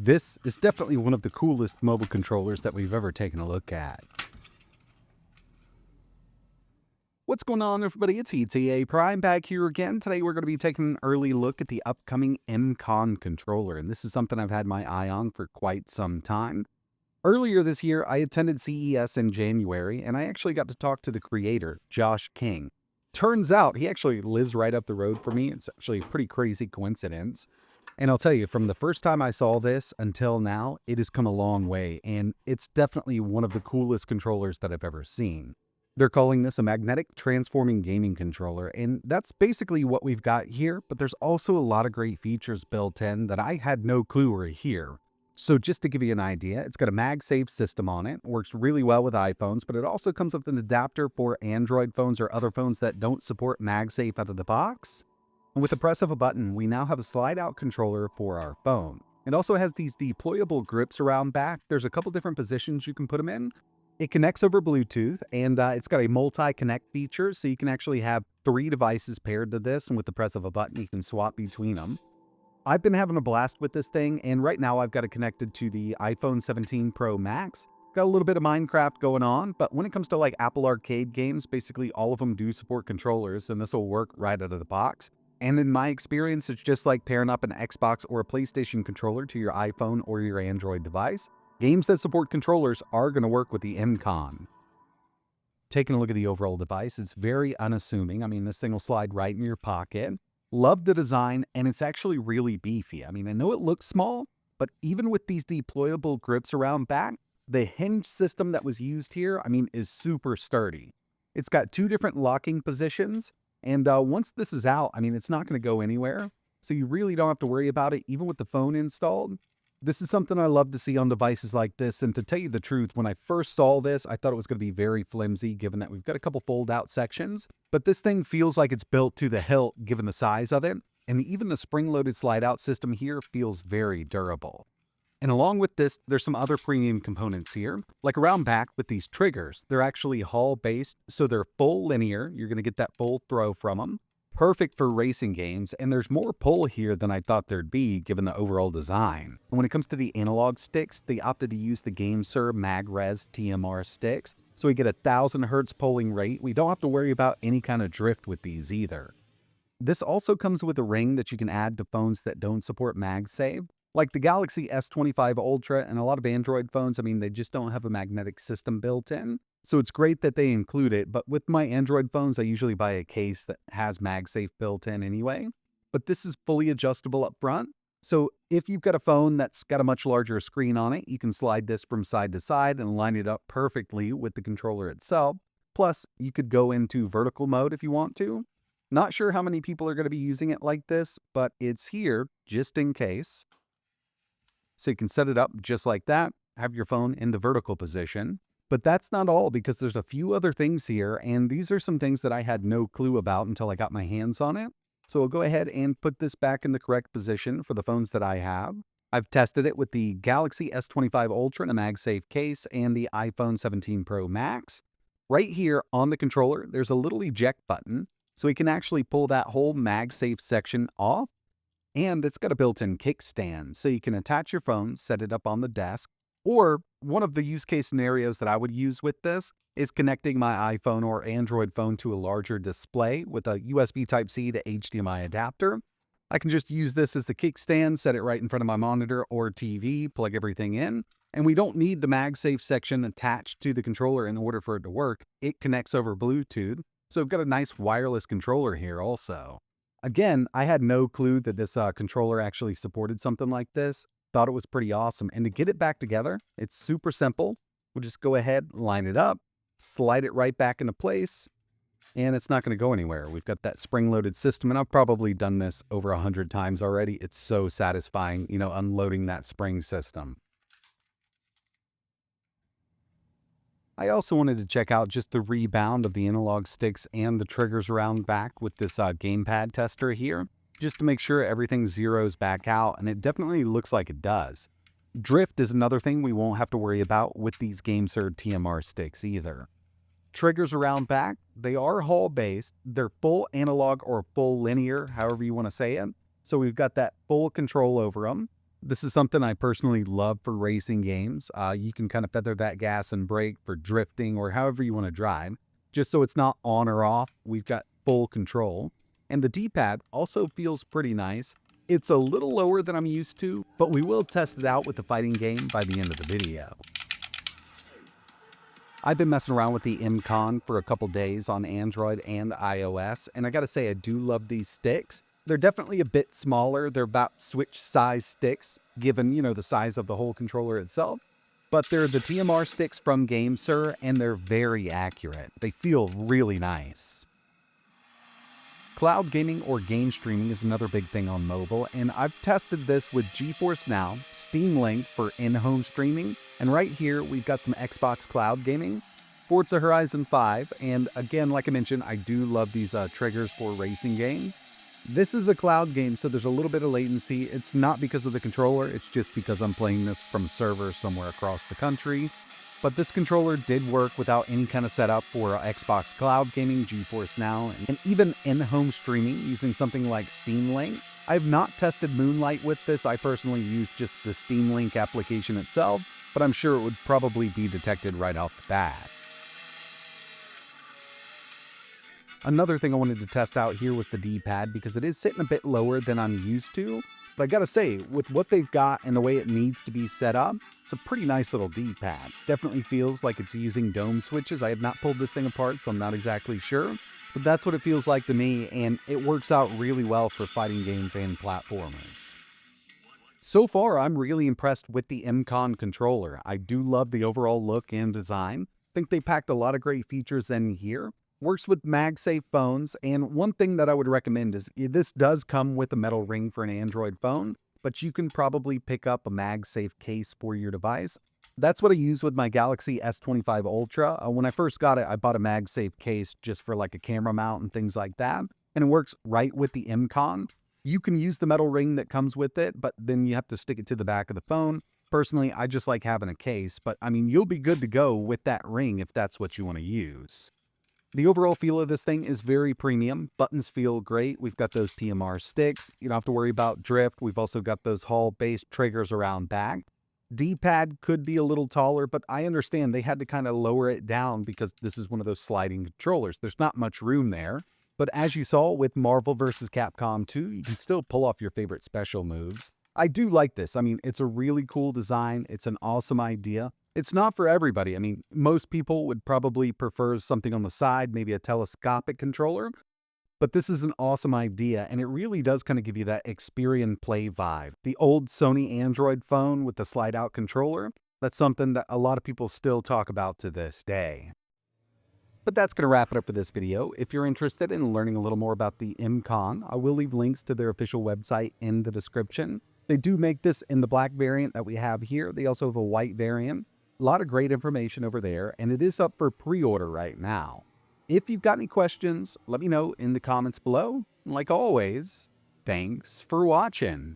This is definitely one of the coolest mobile controllers that we've ever taken a look at. What's going on, everybody? It's ETA Prime back here again. Today we're going to be taking an early look at the upcoming MCON controller, and this is something I've had my eye on for quite some time. Earlier this year, I attended CES in January, and I actually got to talk to the creator, Josh King. Turns out he actually lives right up the road from me. It's actually a pretty crazy coincidence. And I'll tell you, from the first time I saw this until now, it has come a long way, and it's definitely one of the coolest controllers that I've ever seen. They're calling this a magnetic transforming gaming controller, and that's basically what we've got here, but there's also a lot of great features built in that I had no clue were here. So just to give you an idea, it's got a MagSafe system on it, works really well with iPhones, but it also comes with an adapter for Android phones or other phones that don't support MagSafe out of the box. And with the press of a button, we now have a slide-out controller for our phone. It also has these deployable grips around back. There's a couple different positions you can put them in. It connects over Bluetooth, and it's got a multi-connect feature, so you can actually have 3 devices paired to this, and with the press of a button, you can swap between them. I've been having a blast with this thing, and right now I've got it connected to the iPhone 17 Pro Max. Got a little bit of Minecraft going on, but when it comes to like Apple Arcade games, basically all of them do support controllers, and this will work right out of the box. And in my experience, it's just like pairing up an Xbox or a PlayStation controller to your iPhone or your Android device. Games that support controllers are going to work with the MCON. Taking a look at the overall device, it's very unassuming. I mean, this thing will slide right in your pocket. Love the design, and it's actually really beefy. I mean, I know it looks small, but even with these deployable grips around back, the hinge system that was used here, I mean, is super sturdy. It's got 2 different locking positions. And once this is out, I mean, it's not going to go anywhere. So you really don't have to worry about it, even with the phone installed. This is something I love to see on devices like this. And to tell you the truth, when I first saw this, I thought it was going to be very flimsy, given that we've got a couple fold-out sections. But this thing feels like it's built to the hilt, given the size of it. And even the spring-loaded slide-out system here feels very durable. And along with this, there's some other premium components here, like around back with these triggers. They're actually Hall-based, so they're full linear. You're going to get that full throw from them. Perfect for racing games, and there's more pull here than I thought there'd be given the overall design. And when it comes to the analog sticks, they opted to use the GameSir Mag-Res TMR sticks, so we get a 1000 Hz polling rate. We don't have to worry about any kind of drift with these either. This also comes with a ring that you can add to phones that don't support MagSafe. Like the Galaxy S25 Ultra and a lot of Android phones, I mean, they just don't have a magnetic system built in. So it's great that they include it, but with my Android phones, I usually buy a case that has MagSafe built in anyway. But this is fully adjustable up front. So if you've got a phone that's got a much larger screen on it, you can slide this from side to side and line it up perfectly with the controller itself. Plus, you could go into vertical mode if you want to. Not sure how many people are going to be using it like this, but it's here just in case. So you can set it up just like that, have your phone in the vertical position. But that's not all, because there's a few other things here, and these are some things that I had no clue about until I got my hands on it. So I'll go ahead and put this back in the correct position for the phones that I have. I've tested it with the Galaxy S25 Ultra in a MagSafe case and the iPhone 17 Pro Max. Right here on the controller, there's a little eject button, so we can actually pull that whole MagSafe section off. And it's got a built-in kickstand, so you can attach your phone, set it up on the desk. Or one of the use case scenarios that I would use with this is connecting my iPhone or Android phone to a larger display with a USB Type-C to HDMI adapter. I can just use this as the kickstand, set it right in front of my monitor or TV, plug everything in. And we don't need the MagSafe section attached to the controller in order for it to work. It connects over Bluetooth, so I've got a nice wireless controller here also. Again, I had no clue that this controller actually supported something like this. Thought it was pretty awesome. And to get it back together, it's super simple. We'll just go ahead, line it up, slide it right back into place, and it's not going to go anywhere. We've got that spring-loaded system, and I've probably done this over 100 times already. It's so satisfying, unloading that spring system. I also wanted to check out just the rebound of the analog sticks and the triggers around back with this gamepad tester here, just to make sure everything zeroes back out, and it definitely looks like it does. Drift is another thing we won't have to worry about with these GameSir TMR sticks either. Triggers around back, they are Hall-based. They're full analog or full linear, however you want to say it. So we've got that full control over them. This is something I personally love for racing games. You can kind of feather that gas and brake for drifting or however you want to drive, just so it's not on or off. We've got full control. And the D-pad also feels pretty nice. It's a little lower than I'm used to, but we will test it out with the fighting game by the end of the video. I've been messing around with the MCON for a couple days on Android and iOS, and I gotta say I do love these sticks. They're definitely a bit smaller. They're about Switch size sticks, given, the size of the whole controller itself. But they're the TMR sticks from GameSir, and they're very accurate. They feel really nice. Cloud gaming or game streaming is another big thing on mobile, and I've tested this with GeForce NOW, Steam Link for in-home streaming, and right here we've got some Xbox Cloud gaming, Forza Horizon 5, and again, like I mentioned, I do love these triggers for racing games. This is a cloud game, so there's a little bit of latency. It's not because of the controller, it's just because I'm playing this from a server somewhere across the country. But this controller did work without any kind of setup for Xbox Cloud Gaming, GeForce NOW, and even in-home streaming using something like Steam Link. I have not tested Moonlight with this. I personally use just the Steam Link application itself, but I'm sure it would probably be detected right off the bat. Another thing I wanted to test out here was the D-pad because it is sitting a bit lower than I'm used to. But I gotta say, with what they've got and the way it needs to be set up, it's a pretty nice little D-pad. Definitely feels like it's using dome switches. I have not pulled this thing apart, so I'm not exactly sure. But that's what it feels like to me, and it works out really well for fighting games and platformers. So far, I'm really impressed with the MCON controller. I do love the overall look and design. I think they packed a lot of great features in here. Works with MagSafe phones, and one thing that I would recommend is this does come with a metal ring for an Android phone, but you can probably pick up a MagSafe case for your device. That's what I use with my Galaxy S25 Ultra. When I first got it, I bought a MagSafe case just for like a camera mount and things like that, and it works right with the MCON. You can use the metal ring that comes with it, but then you have to stick it to the back of the phone. Personally, I just like having a case, but I mean, you'll be good to go with that ring if that's what you want to use. The overall feel of this thing is very premium. Buttons feel great. We've got those TMR sticks. You don't have to worry about drift. We've also got those Hall-based triggers around back. D-pad could be a little taller, but I understand they had to kind of lower it down because this is one of those sliding controllers. There's not much room there. But as you saw with Marvel vs. Capcom 2, you can still pull off your favorite special moves. I do like this. I mean, it's a really cool design. It's an awesome idea. It's not for everybody. I mean, most people would probably prefer something on the side, maybe a telescopic controller, but this is an awesome idea, and it really does kind of give you that Experian Play vibe. The old Sony Android phone with the slide-out controller, that's something that a lot of people still talk about to this day. But that's going to wrap it up for this video. If you're interested in learning a little more about the MCON, I will leave links to their official website in the description. They do make this in the black variant that we have here. They also have a white variant. A lot of great information over there, and it is up for pre-order right now. If you've got any questions, let me know in the comments below. And like always, thanks for watching.